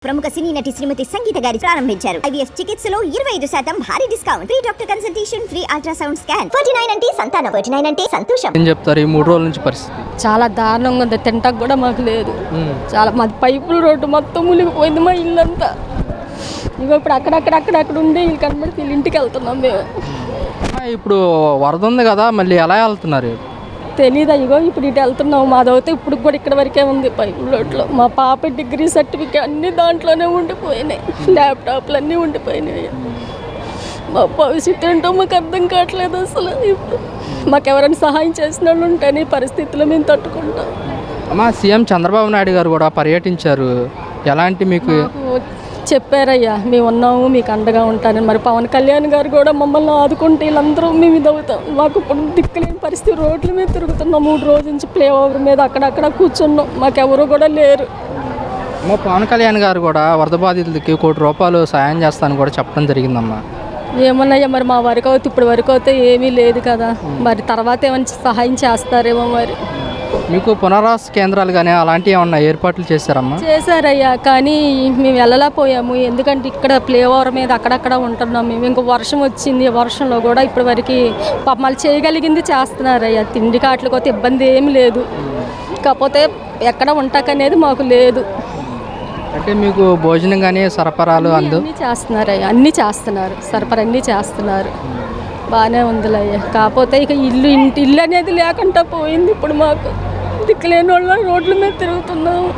ప్రముఖ సినీ నటి శ్రీమతి సంగీత గారి ప్రారంభించారు. IVF చికిత్సలో 25% భారీ discount, free doctor consultation, free ultrasound scan. 49 అంటే సంతానం, 49 అంటే సంతోషం. ఏం చెప్తారు ఈ 3 రోజుల నుంచి పరిస్థితి? చాలా దారుణంగా ఉంది. తింటాక కూడా మాకు లేదు. చాలా మా పైపుల రోడ్డు మొత్తం మునిగిపోయింది. మా ఇల్లంతా ఇగో ఇప్పుడు అక్కడక్కడ ఉండి ఇల్లు కనబడి వీళ్ళ ఇంటికి వెళ్తున్నాం మేము. ఇప్పుడు వరద ఉంది కదా, మళ్ళీ ఎలా వెళ్తున్నారు? తెలీదా? ఇగో ఇప్పుడు ఇటు వెళ్తున్నాం. మాదవుతే ఇప్పుడు కూడా ఇక్కడ వరకే ఉంది పైపుల రోడ్లో. మా పాప డిగ్రీ సర్టిఫికేట్ అన్నీ దాంట్లోనే ఉండిపోయినాయి. ల్యాప్టాప్లు అన్నీ ఉండిపోయినాయి. మా భవిష్యత్తు ఏంటో మాకు అర్థం కావట్లేదు అసలు. ఇప్పుడు మాకు ఎవరైనా సహాయం చేసిన వాళ్ళు ఉంటేనే ఈ పరిస్థితుల్లో మేము తట్టుకుంటాం. అమ్మా, సీఎం చంద్రబాబు నాయుడు గారు కూడా పర్యటించారు. ఎలాంటి మీకు చెప్పారయ్యా, మేము ఉన్నాము, మీకు అండగా ఉంటానని. మరి పవన్ కళ్యాణ్ గారు కూడా మమ్మల్ని ఆదుకుంటే వీళ్ళందరూ మేము ఇదవుతాం. మాకు ఇప్పుడు దిక్కులేని పరిస్థితి, రోడ్ల మీద తిరుగుతున్నాం. 3 రోజుల నుంచి ప్లే ఓవర్ మీద అక్కడక్కడ కూర్చున్నాం. మాకెవరు కూడా లేరు. మా పవన్ కళ్యాణ్ గారు కూడా వరద బాధితులకి ₹1 సాయం చేస్తానని కూడా చెప్పడం జరిగిందమ్మా. ఏమన్నాయ్యా మరి మా వరకు అవుతే ఇప్పుడు వరకు అయితే ఏమీ లేదు కదా. మరి తర్వాత ఏమైనా సహాయం చేస్తారేమో. మరి మీకు పునరావాస కేంద్రాలు కానీ అలాంటివి ఏమన్నా ఏర్పాట్లు చేశారమ్మా? చేశారయ్యా, కానీ మేము వెళ్ళలేకపోయాము. ఎందుకంటే ఇక్కడ ప్లే ఓవర్ మీద అక్కడక్కడ ఉంటున్నాం మేము. ఇంకో వర్షం వచ్చింది. వర్షంలో కూడా ఇప్పటి వరకు మళ్ళీ చేయగలిగింది చేస్తున్నారయ్యా. తిండి కాట్లకోతే ఇబ్బంది ఏమి లేదు. కాకపోతే ఎక్కడ ఉంటాకనేది మాకు లేదు. అంటే మీకు భోజనం కానీ సరఫరాలు అన్నీ చేస్తున్నారయ్యా, అన్నీ చేస్తున్నారు. సరఫరా అన్నీ చేస్తున్నారు. బాగానే ఉందిలయ్యా. కాకపోతే ఇక ఇల్లు అనేది లేకుండా పోయింది. ఇప్పుడు మాకు దిక్కులేని వాళ్ళ రోడ్ల మీద తిరుగుతున్నాము.